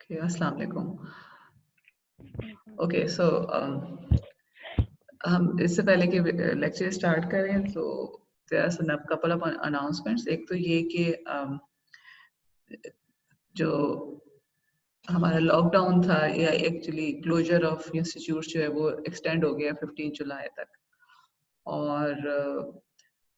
अस्सलाम वालेकुम। ओके, सो हम इससे पहले कि लेक्चर स्टार्ट करें तो there are some couple of announcements. एक तो ये कि जो हमारा लॉकडाउन था या एक्चुअली क्लोजर ऑफ इंस्टीट्यूट जो है वो एक्सटेंड हो गया 15 जुलाई तक, और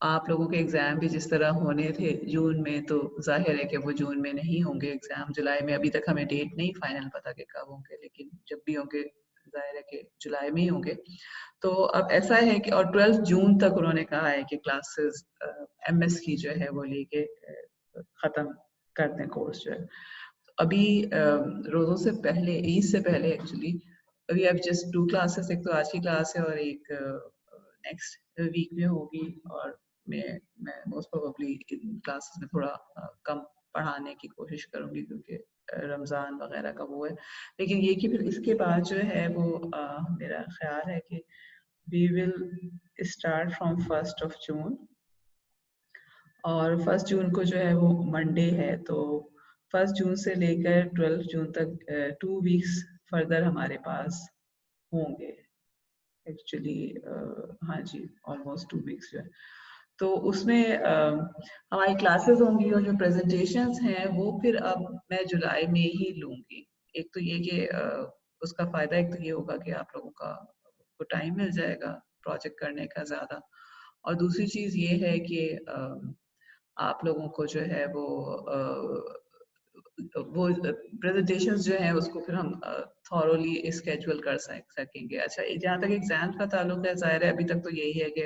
आप लोगों के एग्ज़ाम भी जिस तरह होने थे जून में, तो जाहिर है कि वो जून में नहीं होंगे एग्ज़ाम, जुलाई में। अभी तक हमें डेट नहीं फाइनल पता कि कब होंगे, लेकिन जब भी होंगे जाहिर है कि जुलाई में ही होंगे। तो अब ऐसा है कि और 12 जून तक उन्होंने कहा है कि क्लासेस एमएस की जो है वो लेके ख़त्म कर दें कोर्स जो है। अभी रोज़ों से पहले, ईद से पहले actually we have just 2 classes. एक तो आज की क्लास है और एक नेक्स्ट वीक में होगी, और मैं मोस्ट प्रोबेबली इन क्लासेस में थोड़ा कम पढ़ाने की कोशिश करूँगी क्योंकि रमज़ान वगैरह का वो है। लेकिन ये कि फिर इसके बाद जो है वो मेरा ख्याल है कि we will start from 1st of June, और 1 जून को जो है वो मंडे है, तो 1 जून से लेकर 12 जून तक 2 वीक्स फर्दर हमारे पास होंगे एक्चुअली। हाँ जी, ऑलमोस्ट 2 वीक्स जो है, तो उसमें हमारी क्लासेस होंगी और जो प्रेजेंटेशंस हैं वो फिर अब मैं जुलाई में ही लूँगी। एक तो ये कि उसका फ़ायदा एक तो ये होगा कि आप लोगों को टाइम मिल जाएगा प्रोजेक्ट करने का ज़्यादा, और दूसरी चीज़ ये है कि आप लोगों को जो है वो प्रेजेंटेशंस जो हैं उसको फिर हम थॉरोली स्केड्यूल कर सकेंगे। अच्छा, जहाँ तक एग्जाम्स का ताल्लुक है, ज़ाहिर है अभी तक तो यही है कि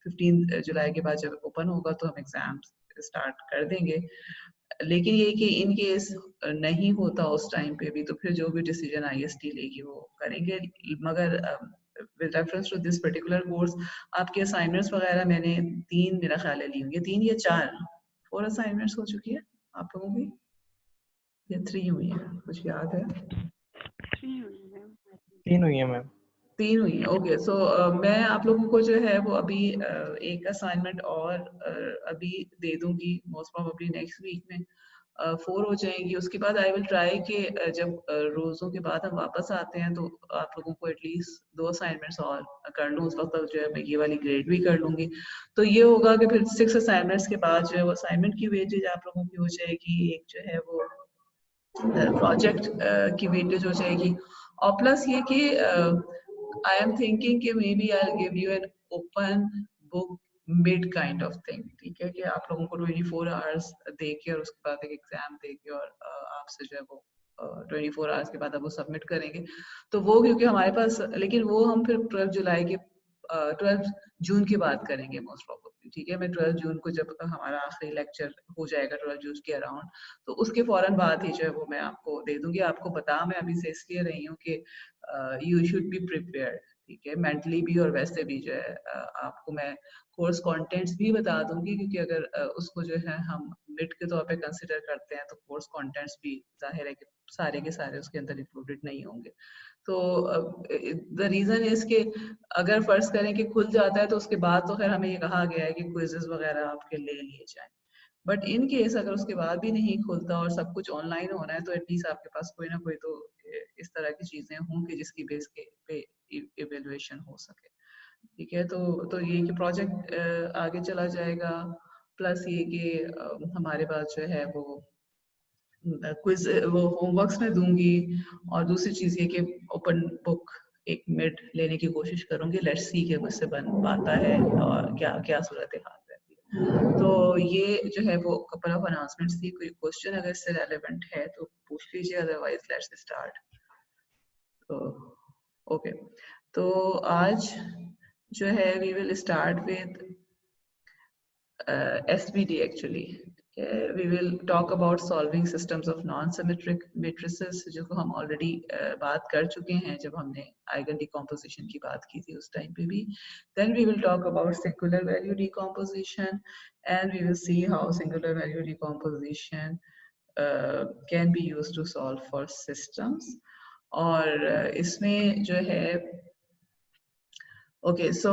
15 जुलाई के बाद जब ओपन होगा तो हम एग्जाम्स स्टार्ट कर देंगे। लेकिन ये कि इन केस नहीं होता उस टाइम पे भी, तो फिर जो भी डिसीजन आईएसटी लेगी वो करेंगे। मगर with reference to this particular course आपके असाइनमेंट्स वगैरह मैंने 3 मेरा ख्याल है ली होंगी, 3 या 4 असाइनमेंट्स हो चुकी है आप लोगों की, या 3 हुई है, कुछ याद है? 3 हुई है मैम। 3 हुई है, ओके। सो मैं आप लोगों को जो है वो अभी एक असाइनमेंट और अभी दे दूंगी, मोस्ट प्रोबेबली नेक्स्ट वीक में 4 हो जाएंगी। उसके बाद आई विल ट्राई कि जब रोज़ों के बाद हम वापस आते हैं तो आप लोगों को एटलीस्ट 2 असाइनमेंट्स और कर लूँ, उस वक्त तक जो है मैं ये वाली ग्रेड भी कर लूँगी। तो ये होगा कि फिर 6 असाइनमेंट्स के बाद जो है वो असाइनमेंट की वेटेज आप लोगों की हो जाएगी, एक जो है वो प्रोजेक्ट की वेटेज हो जाएगी, और प्लस ये कि आई एम थिंकिंग कि maybe I give you an open book mid kind of thing, ठीक है, कि आप लोगों को 24 आवर्स दे के और उसके बाद एक एग्जाम दे के और आपसे जो है वो 24 आवर्स के बाद आप वो सबमिट करेंगे। तो वो क्योंकि हमारे पास, लेकिन वो हम फिर 12 जुलाई के 12 जून की बात करेंगे मोस्ट प्रोबेबली, ठीक है। मैं 12 जून को जब हमारा आखिरी लेक्चर हो जाएगा 12 जून के अराउंड, तो उसके फौरन बाद ही जो है वो मैं आपको दे दूंगी। आपको बता मैं अभी से इसलिए रही हूँ कि यू शुड बी प्रिपेयर्ड, ठीक है, मेंटली भी और वैसे भी जो है आपको मैं कोर्स कंटेंट्स भी बता दूंगी, क्योंकि अगर उसको जो है हम मिड के तौर पे कंसिडर करते हैं तो कोर्स कंटेंट्स भी जाहिर है कि सारे के सारे उसके अंदर इंक्लूडेड नहीं होंगे। तो द रीजन इज कि अगर फर्ज करें कि खुल जाता है तो उसके बाद तो खैर हमें ये कहा गया है कि क्विजेस वगैरह आपके ले लिए जाएं, बट इन केस अगर उसके बाद भी नहीं खुलता और सब कुछ ऑनलाइन होना है तो एटलीस्ट आपके पास कोई ना कोई तो इस तरह की चीजें हों कि जिसकी बेस के पे इवेल्युएशन हो सके, ठीक है। तो ये कि प्रोजेक्ट आगे चला जाएगा, प्लस ये कि हमारे पास जो है वो क्विज वो होमवर्क्स में दूंगी, और दूसरी चीज ये कि ओपन बुक एक मिड लेने की कोशिश करूंगी। लेट्स सी कि मुझसे बन पाता है और क्या क्या सूरत हाल रहती है। तो ये जो है वो कपल ऑफ अनाउंसमेंट्स थी। कोई क्वेश्चन अगर इससे रेलेवेंट है तो पूछ लीजिए, अदरवाइज लेट्स स्टार्ट। तो ओके, तो आज जो है we will start with SVD actually. We will talk about solving systems of non-symmetric matrices, जो हम already बात कर चुके हैं जब हमने eigen decomposition की बात की थी उस टाइम पे भी. Then we will talk about singular value decomposition, and we will see how singular value decomposition can be used to solve for systems. और इसमें जो है Okay, so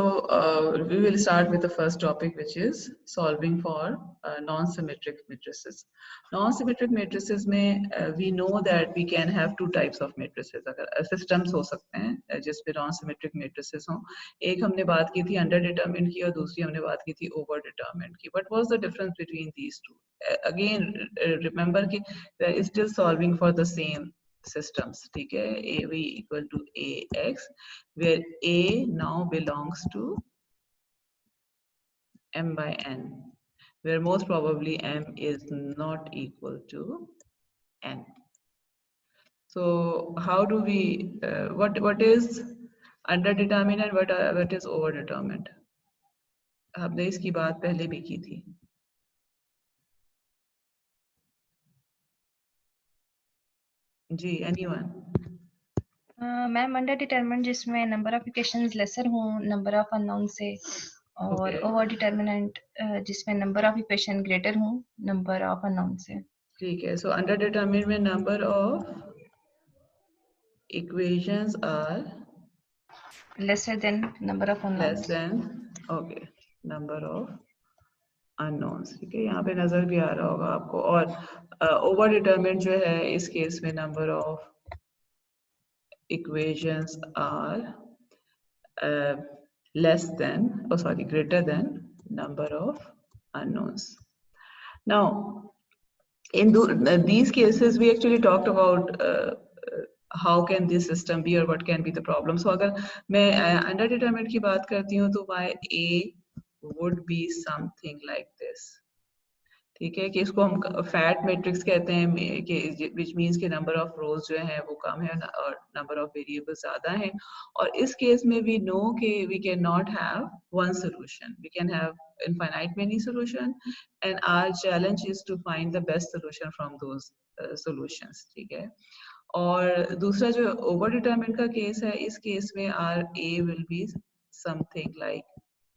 we will start with the first topic, which is solving for non-symmetric matrices. Non-symmetric matrices में we know that we can have two types of matrices. अगर systems हो सकते हैं जिसपे non-symmetric matrices हों. एक हमने बात की थी underdetermined की और दूसरी हमने बात की थी overdetermined की. What was the difference between these two? Again, remember कि we are still solving for the same systems. ठीक है, AV equal to AX, where A now belongs to M by N, where most probably M is not equal to N. So how do we what is underdetermined and what is overdetermined? हमने इसकी बात पहले भी की थी. जी, anyone? Ma'am under determinant जिसमें number of equations laser हो number of unknown से, और ओवर डिटरमिनेंट जिसमें नंबर ऑफ इक्वेशन ग्रेटर हो नंबर ऑफ अननोन से. ठीक है, so अंडर डिटरमिनेंट में number of equations are lesser than number of unknowns. less than, okay, number of unknowns. ठीक है, यहाँ पे नजर भी आ रहा होगा आपको. और ओवर डिटरमिनेंट जो है इस केस में number of equations are less than, oh sorry, greater than number of unknowns. Now in these cases we actually talked about how can this system be or what can be the problem. So अगर मैं underdetermined की बात करती हूँ तो my A would be something like this. ठीक है, कि इसको हम फैट मैट्रिक्स कहते हैं कि विच मींस के नंबर ऑफ रोज जो है वो कम है और नंबर ऑफ वेरिएबल्स ज्यादा हैं. और इस केस में वी नो कि we can not have one solution, we can have infinite many solution and our challenge is to find the best solution from those solutions. ठीक है, और दूसरा जो ओवर डिटरमिनेंट का केस है, इस केस में our A will be something like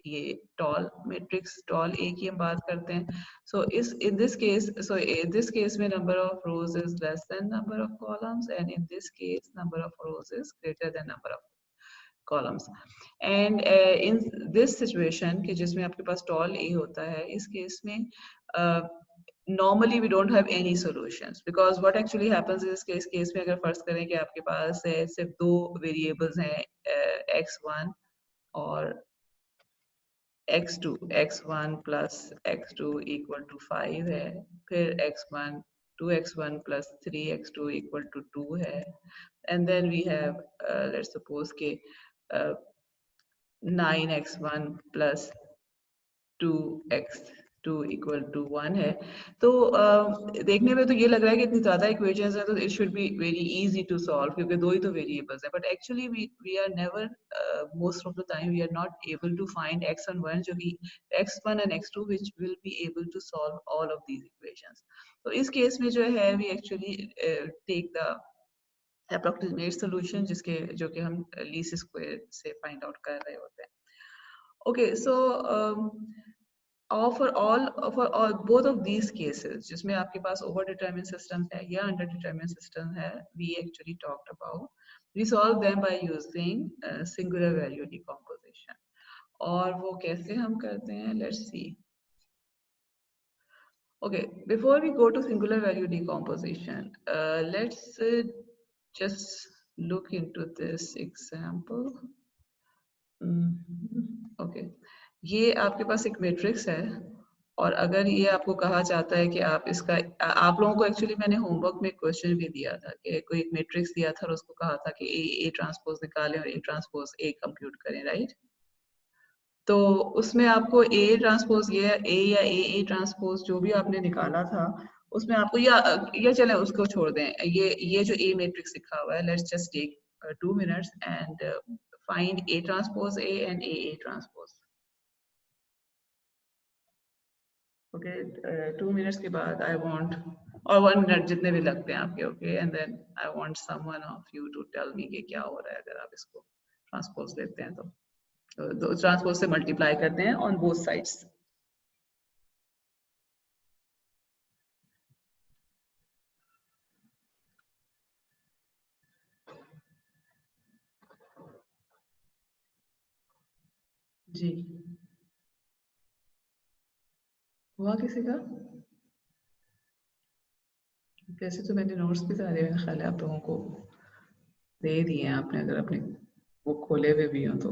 ये टॉल मैट्रिक्स टॉल ए की हम बात करते हैं. सो इन दिस केस में number of rows is less than number of columns and in this case number of rows is greater than number of columns. And in this situation कि जिसमें आपके पास tall a होता है, इस case में normally we don't have any solutions because what actually happens is इस case में अगर फर्ज करें कि आपके पास सिर्फ दो वेरिएबल्स हैं x1 और x2, x1 plus x2 equal to 5 है, फिर x1 2x1 plus 3x2 equal to 2 है, and then we have let's suppose के 9x1 plus 2x2 equal to 1 है. तो देखने में तो ये लग रहा है कि इतनी ज्यादा इक्वेशंस है तो it should be very easy to solve क्योंकि दो ही तो वेरिएबल्स है. But actually we are never most of the time we are not able to find x and 1 जो कि x1 and x2 which will be able to solve all of these equations. तो इस case में जो है we actually take the approximate solution जिसके जो कि हम least square से find out कर रहे होते हैं. Okay, so for all both of these cases जिसमें आपके पास over determined system है या under determined system है, we actually talked about, we solve them by using singular value decomposition. और वो कैसे हम करते हैं, let's see. Okay, before we go to singular value decomposition, let's just look into this example. Okay, ये आपके पास एक मैट्रिक्स है और अगर ये आपको कहा जाता है कि आप इसका आप लोगों को एक्चुअली मैंने होमवर्क में क्वेश्चन भी दिया था कि कोई एक मैट्रिक्स दिया था और उसको कहा था कि ए ट्रांसपोज निकालें और ए ट्रांसपोज ए कंप्यूट करें, राइट. तो उसमें आपको ए ट्रांसपोज ए या ए ट्रांसपोज जो भी आपने निकाला था उसमें आपको या चले उसको छोड़ दें, ये जो ए मैट्रिक्स लिखा हुआ है, let's just take 2 minutes and find A transpose A and A transpose. Okay, 2 minutes के बाद आई वांट, और 1 minute जितने भी लगते हैं आपके, okay, and then I want someone of you to tell me कि क्या हो रहा है अगर आप इसको ट्रांसपोज लेते हैं तो दो ट्रांसपोज से मल्टीप्लाई करते हैं ऑन बोथ साइड्स. जी, हुआ किसी का? वैसे तो मैंने नोट्स भी सारे मेरे ख्याल है आप लोगों को दे दिए हैं, आपने अगर अपने वो खोले हुए भी हो तो।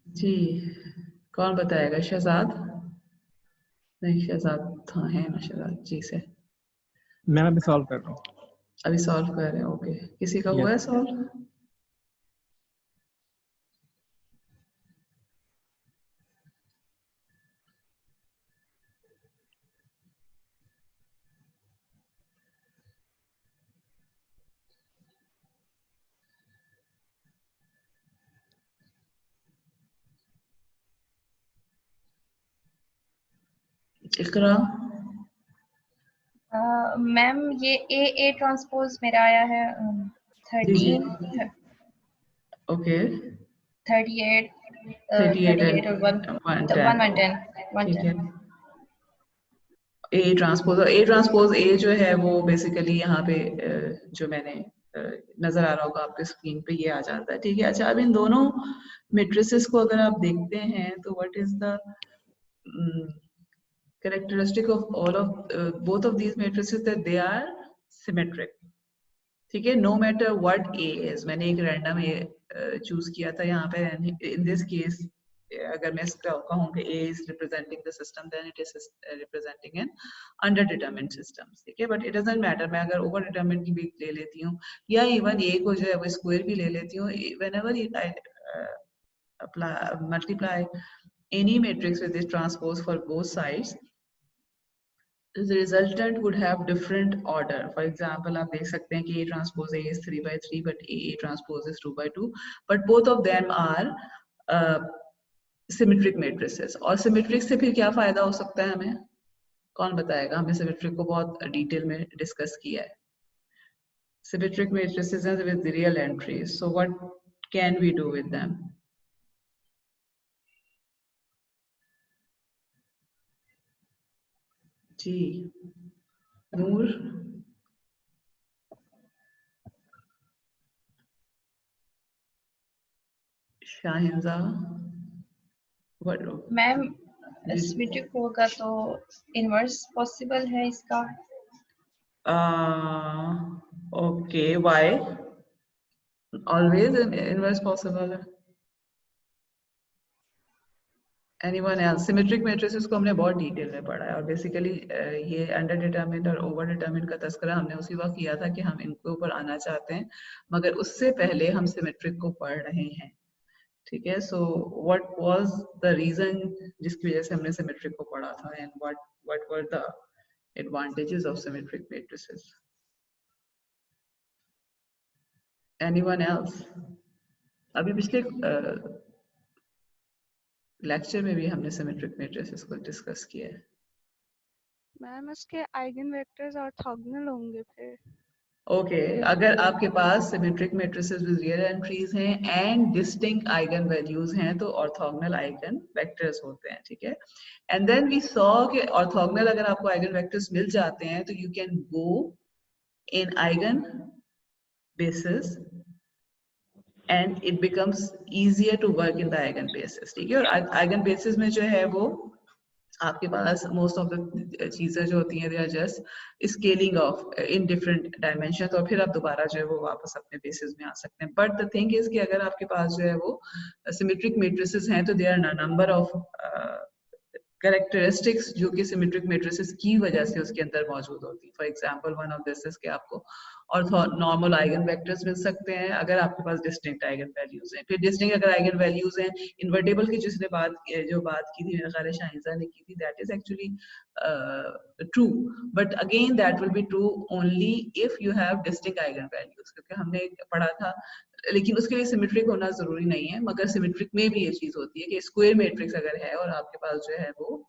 जी, कौन बताएगा? शहजाद? नहीं, शहजाद था, है ना शहजाद जी से? मैं अभी सॉल्व कर रहा हूँ। अभी सॉल्व कर रहे हैं, ओके। किसी का हुआ यस। है सॉल्व? इकरा? मैम ये ए ट्रांसपोज मेरा आया है जी जी, 13, ओके। 38, 38 38 और एंड 110, 110, ठीक 110। है। ए ट्रांसपोज ए जो है वो बेसिकली यहाँ पे जो मैंने नजर आ रहा होगा आपके स्क्रीन पे, ये आ जाता है, ठीक है। अच्छा, अब इन दोनों मेट्रिसेस को अगर आप देखते हैं तो what is the characteristic of all of both of these matrices, that they are symmetric, ठीक है। No matter what A is, मैंने एक रैंडम ए चूज किया था यहाँ पे। इन दिस केस अगर मैं इसका कहूँ कि A is representing the system, then it is representing an underdetermined system, ठीक है। बट इट डजंट मैटर, मैं अगर ओवर डिटरमिन्ड की भी ले लेती हूँ या इवन ए को जो है वो स्क्वायर भी ले लेती हूँ, whenever I multiply any matrix with this transpose for both sides, the resultant would have different order. For example, आप देख सकते हैं कि A transpose A is 3/3, but A transpose is 2/2, but both of them are uh, symmetric matrices. और symmetric से फिर क्या फायदा हो सकता है हमें? कौन बताएगा? हमने symmetric को बहुत डिटेल में डिस्कस किया है। Symmetric matrices are with the real entries. So what can we do with them? जी, Noor? Shahinja? What? Ma'am ji, symmetric होगा तो इनवर्स पॉसिबल है इसका। okay, why? Always inverse possible है। Anyone else? Symmetric matrices को हमने बहुत डिटेल में पढ़ा है, और बेसिकली ये अंडर डिटरमिन्ड और ओवर डिटरमिन्ड का तस्करा हमने उसी वक्त किया था कि हम इनके ऊपर आना चाहते हैं, मगर उससे पहले हम सिमेट्रिक को पढ़ रहे हैं, ठीक है। So what was the reason जिसकी वजह से हमने सिमेट्रिक को पढ़ा था, and what were the advantages of symmetric matrices? Anyone else? अभी पिछले लेक्चर में भी हमने सिमेट्रिक मैट्रिसेस को डिस्कस किया है। मैम उसके आइगन वेक्टर्स ऑर्थोगोनल होंगे फिर? ओके, अगर आपके पास symmetric matrices with real entries हैं एंड डिस्टिंक्ट आइगन वैल्यूज हैं तो ऑर्थोगोनल आइगन वेक्टर्स होते हैं, ठीक है। एंड देन वी सॉ कि ऑर्थोगोनल अगर आपको आइगन वेक्टर्स मिल जाते हैं तो you can go in eigenbasis and it becomes easier to work in the eigenbasis, ठीक है। और आइगन बेसिस में जो है वो आपके पास मोस्ट ऑफ द चीजें जो होती हैं, they are just scaling of in different dimension, और फिर आप दोबारा जो है वो वापस अपने बेसिस में आ सकते हैं। बट द थिंग इज कि अगर आपके पास जो है वो सिमेट्रिक मैट्रिसेस हैं तो they are number of characteristics जो कि सिमेट्रिक मैट्रिसेस की वजह से उसके अंदर मौजूद होती है। For example, one of this is कि आपको नॉर्मल आइगन वेक्टर्स मिल सकते हैं अगर आपके पास डिस्टिंक्ट आइगन वैल्यूज हैं। फिर डिस्टिंक्ट अगर आइगन वैल्यूज हैं, इन्वर्टेबल की जिसने जो बात की थी, मेरे ख्याल है शाहिंजा ने की थी, that is actually true, but again that will be true only if you have distinct eigen values, क्योंकि हमने पढ़ा था। लेकिन उसके लिए सिमेट्रिक होना जरूरी नहीं है, मगर सिमेट्रिक में भी ये चीज होती है कि स्क्वायर मैट्रिक्स अगर है और आपके पास जो है वो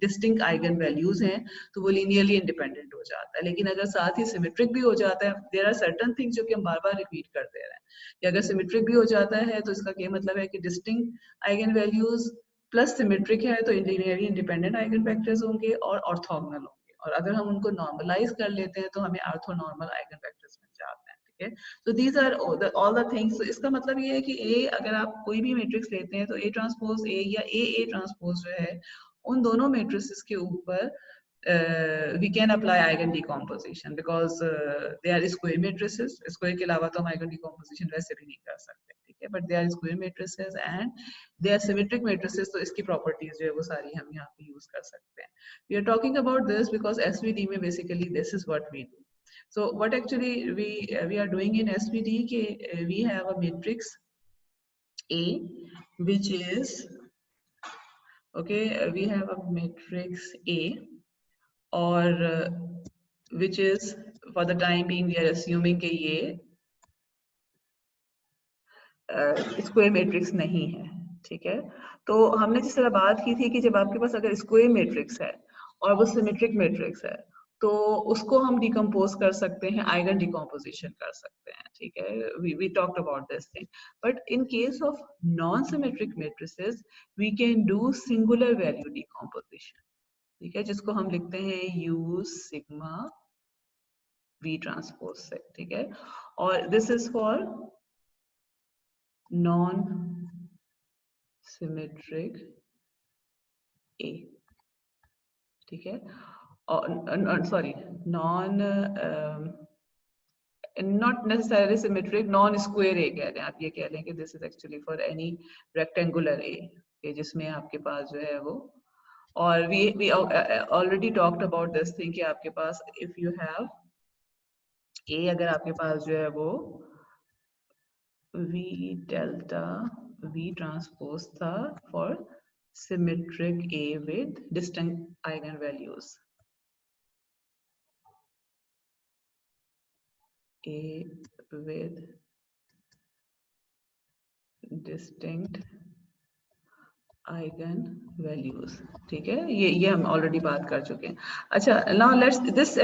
डिस्टिंक्ट आइगन वैल्यूज हैं तो वो लीनियरली इंडिपेंडेंट हो जाता है। लेकिन अगर साथ ही सिमेट्रिक भी हो जाता है, देयर आर सर्टेन थिंग्स जो कि हम बार बार रिपीट करते रहे कि अगर सिमेट्रिक भी हो जाता है तो इसका क्या मतलब है कि distinct eigen values plus symmetric है तो लीनियरली इंडिपेंडेंट आइगन वेक्टर्स होंगे और ऑर्थोगोनल होंगे, और अगर हम उनको नॉर्मलाइज कर लेते हैं तो हमें ऑर्थोनॉर्मल आइगन वेक्टर्स मिल जाते हैं, ठीक है। तो these are all the things. इसका मतलब ये है कि ए, अगर आप कोई भी मैट्रिक्स लेते हैं तो ए ट्रांसपोज ए या ए ट्रांसपोज जो है, उन दोनों मैट्रिसेस के ऊपर we can apply eigen decomposition because they are square matrices. square के अलावा तो हम eigen decomposition वैसे भी नहीं कर सकते, ठीक है, but they are square matrices and they are symmetric matrices, तो इसकी properties जो है वो सारी हम यहाँ पे use कर सकते हैं. We are talking about this because SVD में basically this is what we do. So what actually we are doing in SVD के we have a matrix A which is okay, we have a matrix A और which is for the time being we are assuming कि ये square matrix नहीं है, ठीक है। तो हमने जिस तरह बात की थी कि जब आपके पास अगर स्क्वायर मैट्रिक्स है और वो सिमेट्रिक मैट्रिक्स है तो उसको हम डिकम्पोज कर सकते हैं, आइगन डिकम्पोजिशन कर सकते हैं, ठीक है। we talked about this thing, but in case of non symmetric matrices we can do singular value decomposition, ठीक है, जिसको हम लिखते हैं यूज सिग्मा वी ट्रांसपोज से, ठीक है। और this is for non symmetric A, ठीक है, और sorry non not necessarily symmetric, non square A कह रहे हैं आप, ये कह लें कि this is actually for any rectangular A जिसमें आपके पास जो है वो, और we already talked about this thing कि आपके पास if you have A, अगर आपके पास जो है वो V delta V transpose था for symmetric A with distinct eigenvalues, A with distinct eigen values, ठीक है, ये हम ऑलरेडी बात कर चुके हैं। अच्छा, now let's this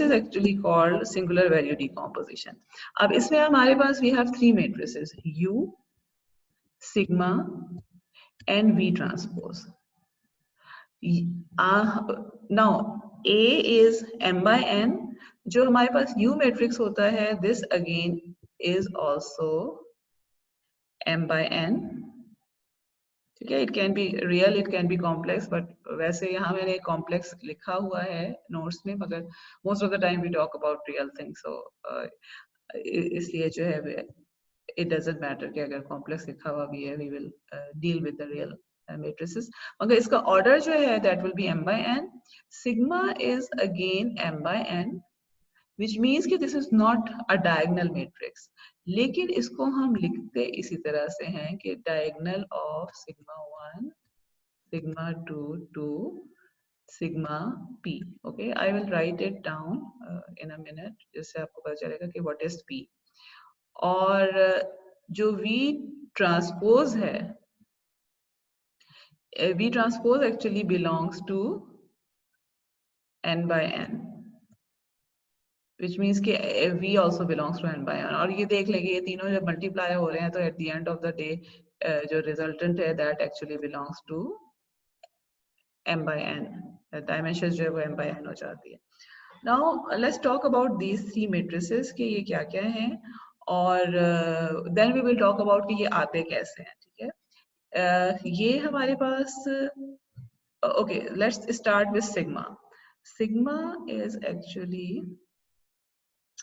is actually called singular value decomposition. अब इसमें हमारे पास we have three matrices U, sigma and V transpose. Now A is m by n, जो हमारे पास U मैट्रिक्स होता है this again is also m by n, ठीक है। It can be real, it can be complex, but वैसे यहाँ मैंने complex लिखा हुआ है नोट्स में, मगर most of the time we talk about real things, so इसलिए जो है इट डजंट मैटर कि अगर कॉम्प्लेक्स लिखा हुआ भी है, we will deal with the real matrices, मगर इसका ऑर्डर जो है that will be m by n. Sigma is again m by n, which means कि this is not a diagonal matrix, लेकिन इसको हम लिखते इसी तरह से हैं कि diagonal of sigma 1, sigma 2 to sigma p. Okay, I will write it down in a minute, जिससे आपको पता चलेगा कि what is p. और जो V transpose है, V transpose actually belongs to n by n, which means कि V also belongs to n by n. और ये देख लेंगे ये तीनों जब मल्टीप्लाई हो रहे हैं तो at the end of the day जो रिजल्टेंट है that actually belongs to m by n. Dimension जो है वो m by n हो जाती है. Now let's talk about these three matrices कि ये क्या क्या हैं, और then we will talk about कि ये आते कैसे हैं, ठीक है। ये हमारे पास okay, let's start with sigma. Sigma is actually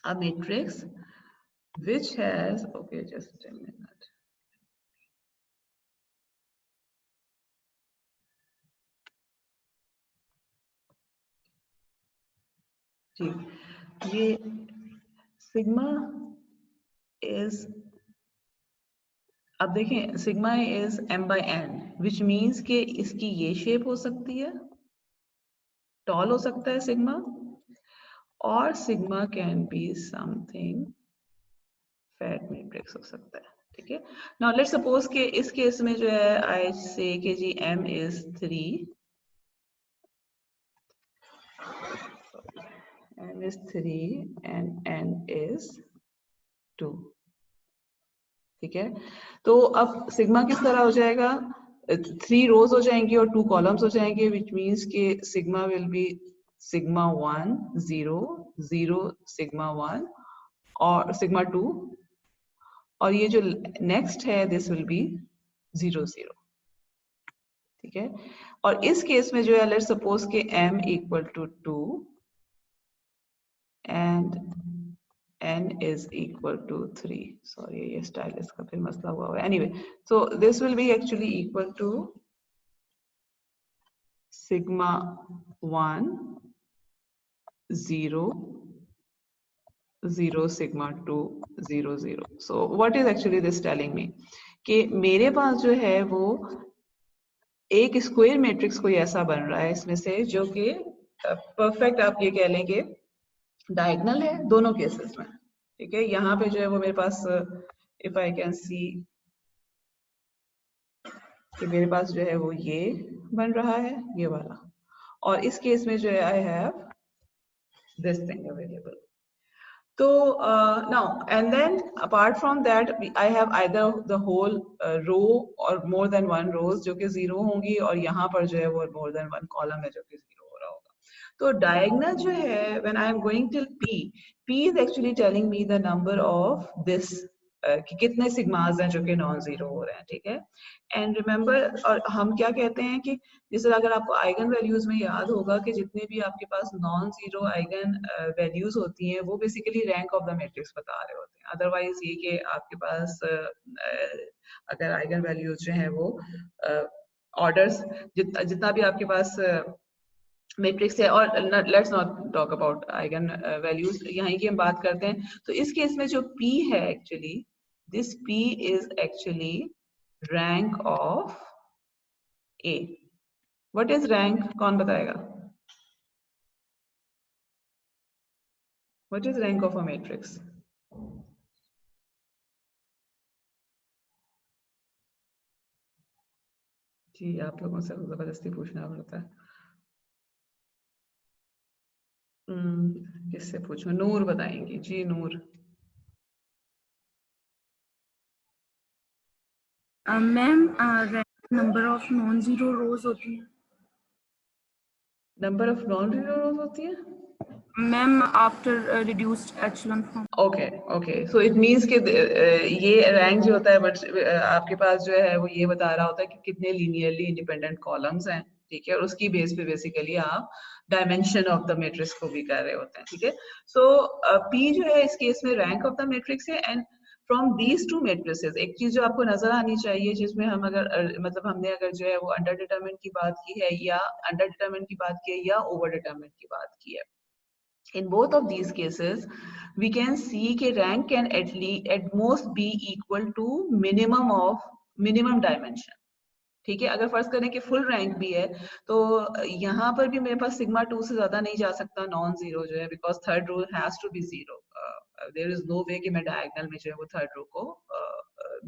a matrix which has, okay, just a minute. जी, ये sigma is, अब देखें sigma is m by n, which means कि इसकी ये शेप हो सकती है, टॉल हो सकता है सिग्मा, और sigma can be something fat matrix हो सकता है, ठीक है। नाउ लेट्स सपोज कि इस केस में जो है आई से कि जी m is 3, m is 3 and n is 2, ठीक है। तो अब सिग्मा किस तरह हो जाएगा, 3 रोज हो जाएंगी और 2 कॉलम्स हो जाएंगे, विच मीन्स के sigma will be sigma 1 0 0 sigma 1 और सिग्मा 2, और ये जो नेक्स्ट है दिस विल बी 0 0, ठीक है। और इस केस में जो है लेट्स सपोज के m equal to 2 and n is equal to 3. Sorry, ये स्टाइलिस का फिर मसला हुआ है। Anyway, so this will be actually equal to sigma 1 0 0 sigma 2 0 0. So what is actually this telling me? कि मेरे पास जो है वो एक स्क्वायर मैट्रिक्स कोई ऐसा बन रहा है इसमें से जो कि परफेक्ट आप ये कह लेंगे डायगोनल है दोनों केसेस में, ठीक है। यहाँ पे जो है वो मेरे पास इफ आई कैन सी कि मेरे पास जो है वो ये बन रहा है ये वाला, और इस केस में जो है I have this thing available. So now and then apart from that I have either the whole row or more than one rows जो कि 0 होंगी, और यहाँ पर जो है वो more than one column है जो कि 0 हो रहा होगा। तो diagonal जो है when I am going till P is actually telling me the number of this कि कितने सिग्मास हैं जो कि नॉन जीरो हो रहे हैं, ठीक है। एंड रिमेम्बर, और हम क्या कहते हैं कि जैसे अगर आपको आइगन वैल्यूज में याद होगा कि जितने भी आपके पास नॉन जीरो आइगन वैल्यूज होती हैं वो basically rank of the matrix बता रहे होते हैं। अदरवाइज ये कि आपके पास अगर आइगन वैल्यूज जो हैं वो ऑर्डर्स जितना भी आपके पास मैट्रिक्स है, और let's not talk about eigen values, यहाँ की हम बात करते हैं। तो इस केस में जो P है actually this P is actually rank of A। What is rank, कौन बताएगा? What is rank of a matrix? जी आप लोगों से जबरदस्ती पूछना पड़ता है। किससे पूछूं? नूर बताएंगी जी। Noor ma'am number of non zero rows होती है। Number of non zero rows होती है ma'am after reduced echelon form. Okay okay, so it means कि ये रैंक जो होता है बट आपके पास जो है वो ये बता रहा होता है कि कितने लीनियरली इंडिपेंडेंट कॉलम्स हैं, ठीक है, और उसकी बेस पे बेसिकली आप डायमेंशन ऑफ द मैट्रिक्स को भी कर रहे होते हैं, ठीक है। सो P जो है इस केस में रैंक ऑफ द मैट्रिक्स है। And from these two matrices एक चीज जो आपको नजर आनी चाहिए जिसमें हम अगर मतलब हमने अगर जो है वो अंडर डिटरमिनेंट की बात की है या अंडर डिटरमिनेंट की बात की है या ओवर डिटरमिनेंट की बात की है, in both of these cases we can see कि rank can at most be equal to minimum dimension, ठीक है। अगर फर्ज करें कि फुल रैंक भी है तो यहाँ पर भी मेरे पास सिग्मा 2 से ज्यादा नहीं जा सकता नॉन जीरो जो है, because third row has to be zero. There is no way कि मैं डायगोनल में जो है वो थर्ड रो को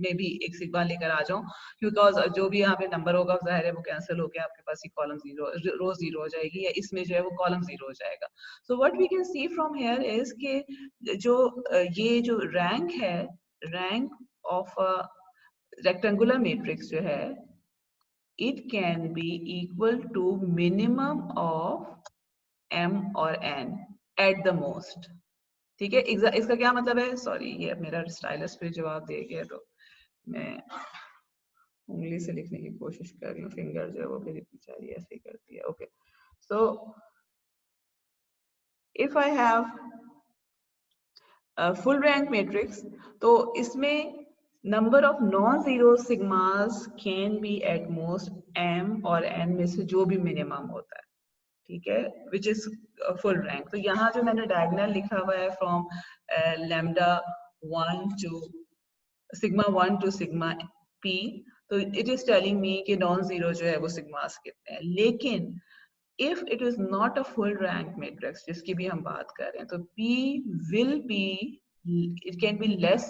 मे बी एक सिग्मा लेकर आ जाऊं, बिकॉज जो भी यहाँ पे नंबर होगा जाहिर है वो कैंसिल होकर आपके पास ही कॉलम जीरो रो जीरो हो जाएगी, या इसमें जो है वो कॉलम जीरो हो जाएगा। So what we can see from here is के जो ये जो रैंक है, रैंक ऑफ रेक्टेंगुलर मैट्रिक्स जो है it can be equal to minimum of m और n at the most, ठीक है। इसका क्या मतलब है? सॉरी ये मेरा स्टाइलस पे जवाब दे गया तो मैं उंगली से लिखने की कोशिश कर रही हूँ, फिंगर जो है वो मेरी बेचारी ऐसे ही करती है। Okay, so if I have full rank matrix तो इसमें number of non zero sigmas can be at most m और n में से जो भी मिनिमम होता है, ठीक है, विच इज फुल रैंक। तो यहाँ जो मैंने डायगोनल लिखा हुआ है from lambda 1 to sigma 1 to sigma p, तो इट इज टेलिंग मी कि नॉन जीरो जो है वो सिग्मास कितने हैं। लेकिन if it is not a full rank matrix जिसकी भी हम बात कर रहे हैं तो P will be, it can be less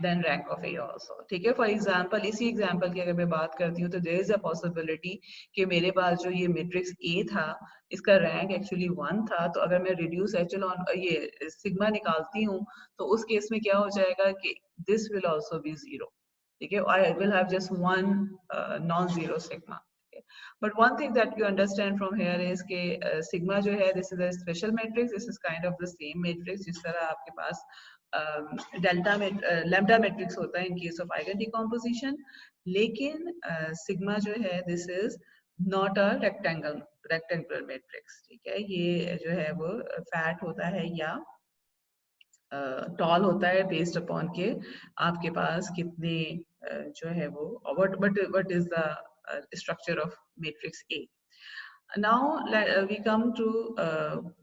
than rank of A also, ठीक है। फॉर एग्जाम्पल इसी एग्जाम्पल की अगर मैं बात करती हूँ तो there is a possibility कि मेरे पास जो ये मैट्रिक्स A था इसका रैंक एक्चुअली 1 था, तो अगर मैं रिड्यूस एचेलॉन ये सिग्मा निकालती हूँ तो उस केस में क्या हो जाएगा कि this will also be 0, ठीक है, I will have just one non-zero sigma. But one thing that you understand from here is कि sigma जो है, this is a special matrix, this is kind of the same matrix जिस तरह आपके पास delta lambda matrix होता है in case of eigen decomposition, लेकिन sigma जो है this is not a rectangular matrix. ठीक है, ये जो है वो fat होता है या टॉल होता है based upon के आपके पास कितने जो है वो what is the structure of matrix A. Now we come to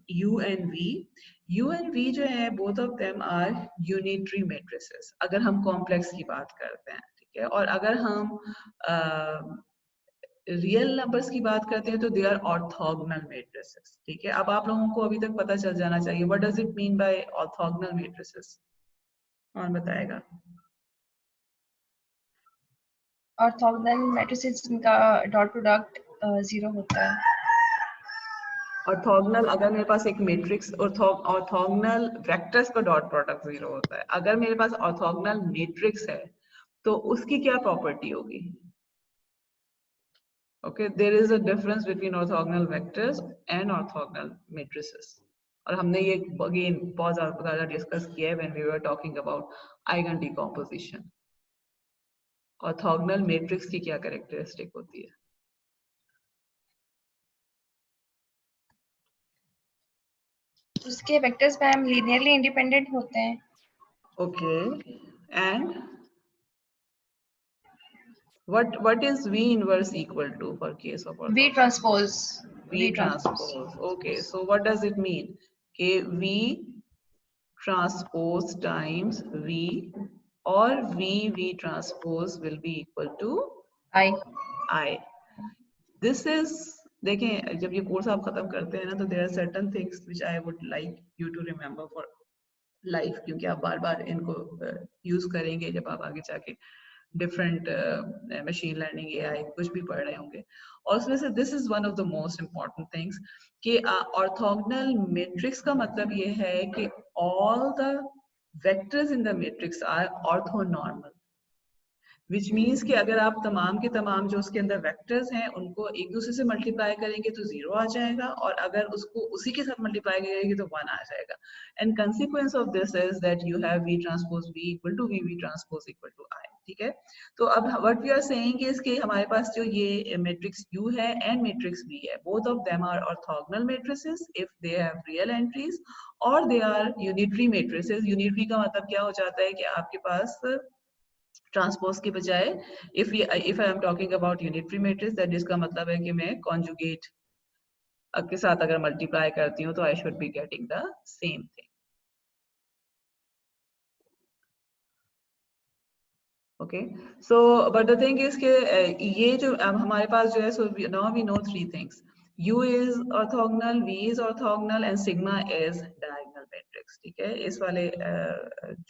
U and V. U and V जो है both of them are unitary matrices. अगर हम complex की बात करते हैं, ठीक है, और अगर हम रियल नंबर्स की बात करते हैं तो दे आर ऑर्थोगोनल मैट्रिसेस. ठीक है, अब आप लोगों को अभी तक पता चल जाना चाहिए what does it mean by orthogonal matrices. कौन बताएगा? ऑर्थोगोनल मैट्रिसेस का डॉट प्रोडक्ट 0 होता है. ऑर्थोगोनल, अगर मेरे पास एक मैट्रिक्स ऑर्थोगोनल वेक्टर्स का डॉट प्रोडक्ट 0 होता है. अगर मेरे पास ऑर्थोगोनल मैट्रिक्स है तो उसकी क्या प्रॉपर्टी होगी? Okay, there is a difference between orthogonal vectors and orthogonal matrices. और हमने ये again बहुत ज़्यादा डिस्कस किया है when we were talking about eigen decomposition. Orthogonal matrix की क्या कैरेक्टरिस्टिक होती है? उसके वेक्टर्स मैम लीनियरली इंडिपेंडेंट होते हैं. Okay, and what is V inverse equal to for case of orthogonal? V transpose. V transpose. Okay, so what does it mean? Okay, V transpose times V or V transpose will be equal to I. This is, देखें जब ये course आप खत्म करते हैं ना तो there are certain things which I would like you to remember for life, क्योंकि आप बार-बार इनको यूज करेंगे जब आप आगे जाके डिफरेंट मशीन लर्निंग AI कुछ भी पढ़ रहे होंगे. और उसमें से this is one of the most important things कि ऑर्थोगोनल मैट्रिक्स का मतलब ये है कि all the vectors in the matrix are orthonormal, which means कि अगर आप तमाम के तमाम जो उसके अंदर वेक्टर्स हैं उनको एक दूसरे से मल्टीप्लाई करेंगे तो 0 आ जाएगा, और अगर उसको उसी के साथ मल्टीप्लाई करेंगे तो 1 आ जाएगा. And consequence of this is that you have V transpose V equal to V transpose equal to I. ठीक है, तो अब what we are saying is कि हमारे पास जो ये मैट्रिक्स U है एंड मैट्रिक्स V है, both of them are orthogonal matrices if they have real entries और they are unitary matrices. Unitary का मतलब क्या हो जाता है कि आपके पास ट्रांसपोज के बजाय if I am talking about unitary matrix, that इसका मतलब है कि मैं conjugate के साथ अगर मल्टीप्लाई करती हूँ तो I should be getting the same thing. Okay, so but the thing is कि ये जो अब हमारे पास जो है, so now we know 3 things. U is orthogonal, V is orthogonal and sigma is diagonal matrix. ठीक है, इस वाले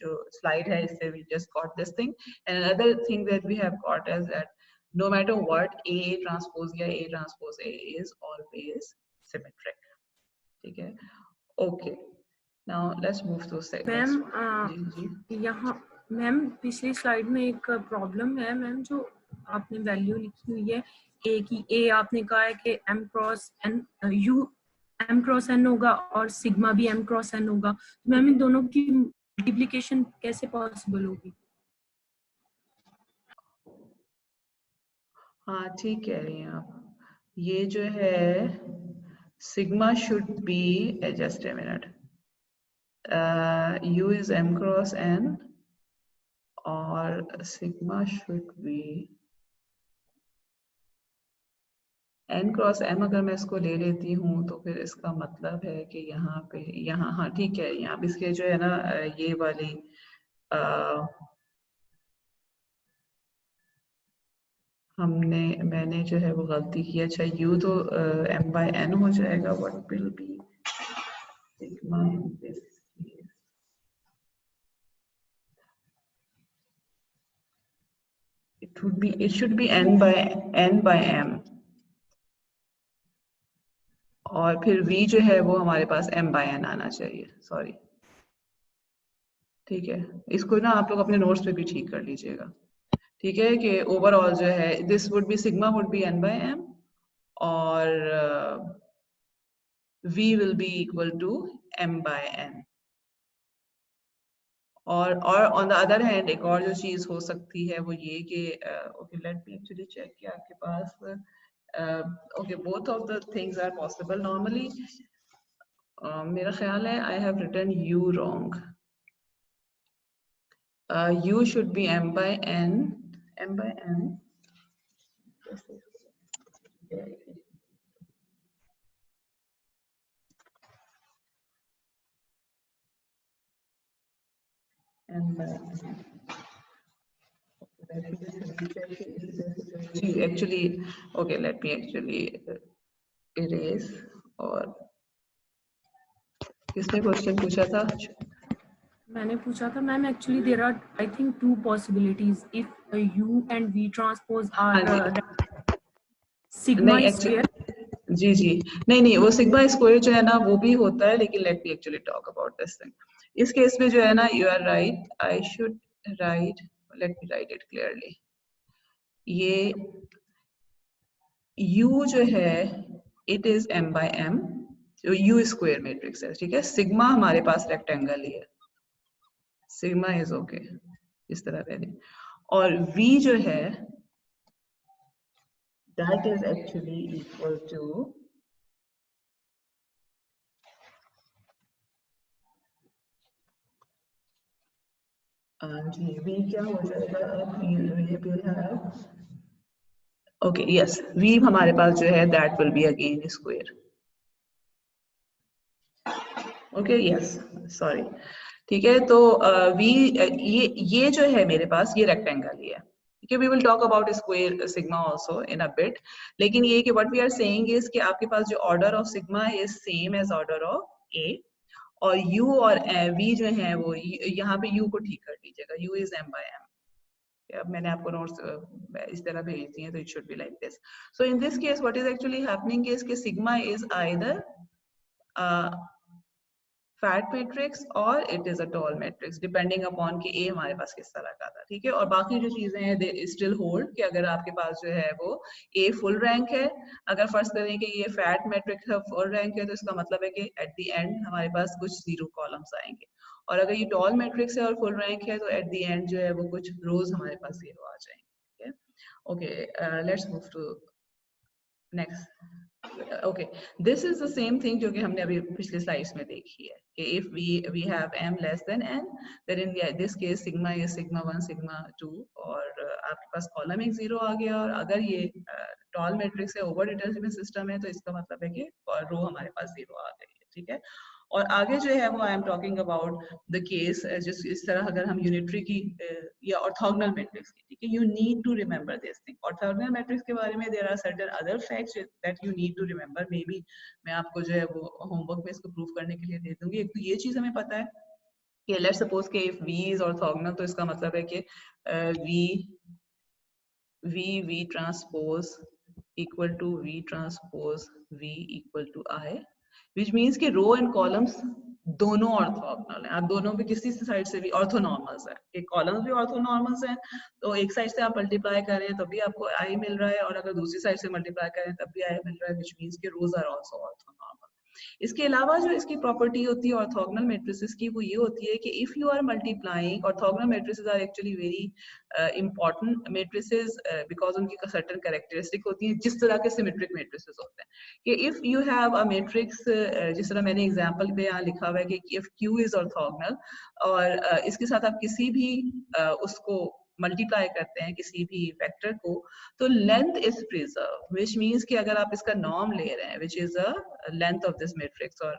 जो slide है इससे we just got this thing. And another thing that we have got is that no matter what, A transpose या A transpose A is always symmetric. ठीक है, okay. Now let's move to segments. Ma'am यहाँ ma'am पिछली slide में एक problem है ma'am, जो आपने वैल्यू लिखी हुई है ए की, ए आपने कहा है कि m cross n u m cross n होगा और सिग्मा भी m क्रॉस n होगा, तो मैम इन दोनों की मल्टीप्लिकेशन कैसे पॉसिबल होगी? हाँ ठीक कह रही हैं आप. ये जो है sigma should be, just a minute, u is m cross n और sigma should be n cross m. अगर मैं इसको ले लेती हूँ तो फिर इसका मतलब है कि यहाँ पे यहाँ, हाँ ठीक है, यहाँ इसके जो है ना ये वाली मैंने जो है वो गलती की. अच्छा u तो m/n हो जाएगा. What will be sigma in this case? it should be n by m और फिर v जो है वो हमारे पास m/n आना चाहिए. सॉरी, ठीक है, इसको ना आप लोग अपने नोट्स पे भी ठीक कर लीजिएगा. ठीक है, कि ओवरऑल जो है this would be sigma would be n by m और v will be equal to m by n। और ऑन द अदर हैंड एक और जो चीज हो सकती है वो ये कि okay let me actually check कि आपके पास okay both of the things are possible normally. मेरा ख्याल है I have written u wrong. u should be m by n, m by n m by n। Actually, okay, let me actually erase। और किसने question पूछा था? मैंने पूछा था ma'am, actually there are I think two possibilities if U and V transpose are sigma नहीं square. जी जी नहीं वो सिग्मा स्क्वायर जो है ना वो भी होता है, लेकिन let me actually talk about this thing. इस केस में जो है ना you are right, I should write, let me write it clearly. ये u जो है it is m by m, जो u स्क्वायर मैट्रिक्स है, ठीक है। सिग्मा हमारे पास रेक्टेंगल ही है, सिग्मा इज ओके इस तरह रह रही। और v जो है that is actually equal to ji v क्या हो जाएगा अब ओके यस v हमारे पास जो है that will be again square। Okay yes sorry ठीक है। तो v ये जो है मेरे पास ये रेक्टेंगल ही है, ठीक है। We will talk about square sigma also in a bit, लेकिन ये कि what we are saying is कि आपके पास जो order of sigma is same as order of a, और u और v जो है वो यहाँ पे u को ठीक कर लीजिएगा, u is m by m। अब मैंने आपको नोट्स इस तरह भेज दिए तो it should be like this. So in this case what is actually happening is कि sigma is either fat matrix और it is a tall matrix depending upon कि ए हमारे पास किस तरह का था, ठीक है। और बाकी जो चीजें हैं दे स्टिल होल्ड कि अगर आपके पास जो है वो ए फुल रैंक है, अगर फर्ज करें कि ये फैट मैट्रिक्स है फुल रैंक है, तो इसका मतलब है कि एट द एंड हमारे पास कुछ जीरो कॉलम्स आएंगे। और अगर ये टॉल मैट्रिक्स है और फुल रैंक है तो एट द एंड जो है वो कुछ रोज हमारे पास जीरो आ जाएंगे, ठीक है। Okay let's move to next. okay this is the same thing जो कि हमने अभी पिछले स्लाइड्स में देखी है कि if we have m less than n then in this case sigma is sigma 1 sigma 2 और आपके पास कॉलम एक जीरो आ गया। और अगर ये टॉल मैट्रिक्स है ओवर डिटरमिनेंट सिस्टम है तो इसका मतलब है कि रो हमारे पास जीरो आ गई है, ठीक है। और आगे जो है वो I am talking about the case जिस इस तरह अगर हम यूनिटरी की या ऑर्थोगोनल मैट्रिक्स की, ठीक है। You need to remember this thing. Orthogonal matrix के बारे में there are certain other facts that you need to remember. Maybe मैं आपको जो है वो होमवर्क में इसको प्रूव करने के लिए दे दूंगी। एक तो ये चीज हमें पता है कि लेट्स सपोज कि इफ v इज ऑर्थोगोनल तो इसका मतलब है कि v transpose equal to v transpose v equal to I, which means कि रो एंड कॉलम्स दोनों ऑर्थोगोनल हैं। आप दोनों भी किसी साइड से भी ऑर्थोनॉर्मल्स हैं, एक कॉलम्स भी ऑर्थोनॉर्मल्स हैं, तो एक साइड से आप मल्टीप्लाई करें तब भी आपको आई मिल रहा है, और अगर दूसरी साइड से मल्टीप्लाई करें तब भी आई मिल रहा है, which means कि रोज आर आल्सो ऑर्थोनॉर्मल। इसके अलावा जो इसकी प्रॉपर्टी होती है ऑर्थोगोनल मैट्रिसेस की वो ये होती है कि if you are multiplying, orthogonal matrices are actually very important matrices because उनकी सर्टेन कैरेक्टरिस्टिक होती है जिस तरह के सिमेट्रिक मैट्रिसेस होते हैं। कि if you have a matrix जिस तरह मैंने एग्जांपल पे यहाँ लिखा हुआ है कि इफ Q इज ऑर्थोगोनल और इसके साथ आप किसी भी उसको मल्टीप्लाई करते हैं किसी भी वेक्टर को, तो length is preserve, which means कि अगर आप इसका नॉर्म ले रहे हैं which is a length of this matrix, और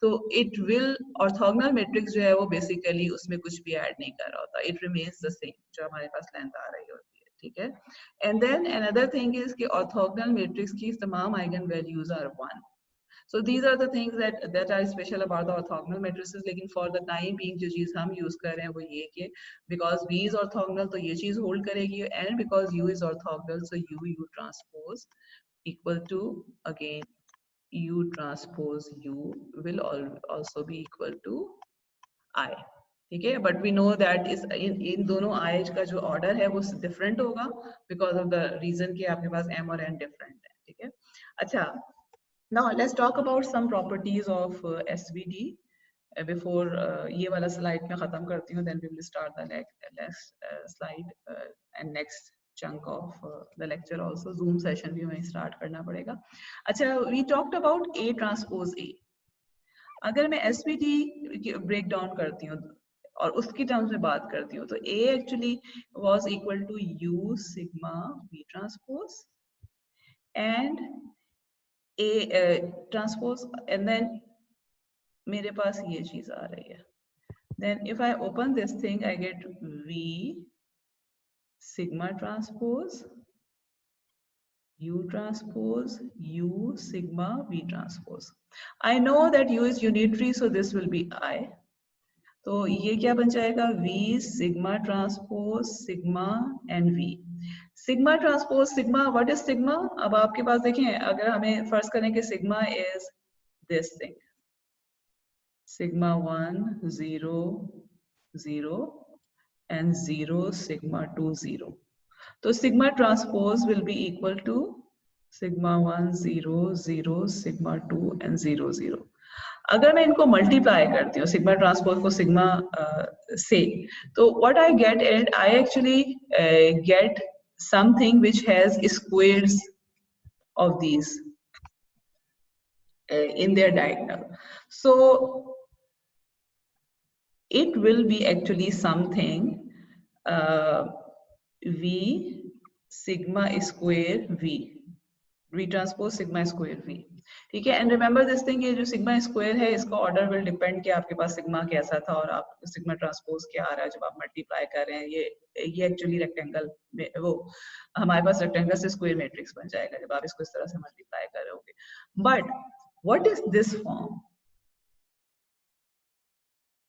तो इट विल ऑर्थोगोनल मैट्रिक्स जो है वो बेसिकली उसमें कुछ भी ऐड नहीं कर रहा होता, इट रिमेन्स द सेम जो हमारे पास लेंथ आ रही होती है, ठीक है। And then another thing is कि ऑर्थोगोनल मैट्रिक्स की तमाम eigen values are 1। So these are the things that are special about the orthogonal matrices। लेकिन for the time being जो चीज हम यूज कर रहे हैं वो ये कि because V is orthogonal तो ये चीज होल्ड करेगी, and because U is orthogonal so U transpose equal to again U transpose U will also be equal to I, ठीक है, बट वी नो दैट इस इन दोनों आइज का जो ऑर्डर है वो डिफरेंट होगा बिकॉज ऑफ द रीजन कि आपके पास m और n डिफरेंट है, ठीक है। अच्छा, now let's talk about some properties of SVD before ये वाला स्लाइड में खत्म करती हूँ, then we will start the next slide and next chunk of the lecture also. Zoom session भी हमें start करना पड़ेगा। अच्छा, we talked about A transpose A. अगर मैं SVD ब्रेक डाउन करती हूँ और उसकी टर्म्स में बात करती हूँ तो A actually was equal to U sigma V transpose and A transpose, and then मेरे पास ये चीज आ रही है। Then if I open this thing, I get V sigma transpose U transpose U sigma V transpose. I know that U is unitary, so this will be I. तो ये क्या बन जाएगा? V sigma transpose sigma and V. Sigma transpose sigma. What is sigma? अब आपके पास देखें, अगर हमें फर्ज करें कि sigma is this thing. Sigma 1 0 0 and 0 sigma 2 0. तो sigma transpose will be equal to sigma 1 0 0 sigma 2 and 0 0. अगर मैं इनको मल्टीप्लाई करती हूँ सिग्मा ट्रांसपोज को सिग्मा से, तो what I get it, I actually get something which has squares of these in their diagonal. So it will be actually something V sigma square V transpose sigma square V, ठीक है। And remember this thing, ये जो sigma square है इसका order will depend कि आपके पास sigma कैसा था और आप सिग्मा ट्रांसपोज क्या आ रहा है जब आप मल्टीप्लाई कर रहे हैं। ये एक्चुअली रेक्टेंगल में वो हमारे पास रेक्टेंगल से स्क्वायर मैट्रिक्स बन जाएगा जब आप इसको इस तरह से मल्टीप्लाई कर रहे होगे। But what is this form?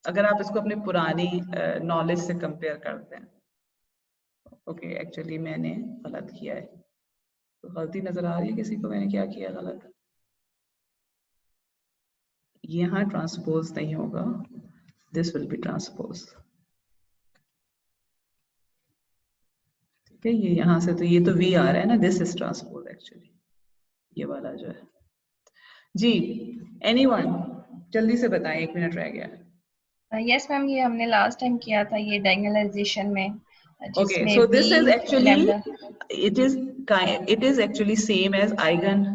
अगर आप इसको अपने पुरानी नॉलेज से कंपेयर करते हैं, ओके एक्चुअली मैंने गलत किया है, तो गलती नजर आ रही है किसी को? मैंने क्या किया गलत? यहाँ ट्रांसपोज नहीं होगा, दिस विल बी ट्रांसपोज, ठीक है। ये यहाँ से तो ये तो V आ रहा है ना, दिस इज ट्रांसपोज एक्चुअली, ये वाला जो है जी। एनीवन जल्दी से बताएं, 1 मिनट रह गया। यस मैम, ये हमने लास्ट टाइम किया था ये डायगोनलाइजेशन में। Okay, so this is actually it is actually same as eigen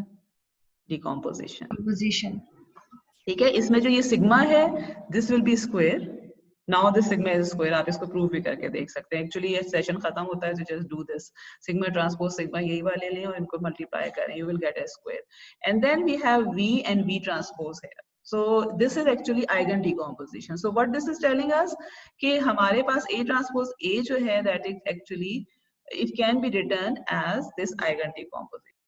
decomposition. ठीक है, इसमें जो ये सिग्मा है this will be square. Now this sigma is square. आप इसको प्रूव भी करके देख सकते हैं। Actually ये सेशन खत्म होता है, so just do this. Sigma transpose sigma यही वाले लें और इनको मल्टीप्लाई करें, you will get a square. And then we have V and V transpose here. So this is actually eigen decomposition. So what this is telling us कि हमारे पास A transpose A जो है that is actually it can be written as this eigen decomposition.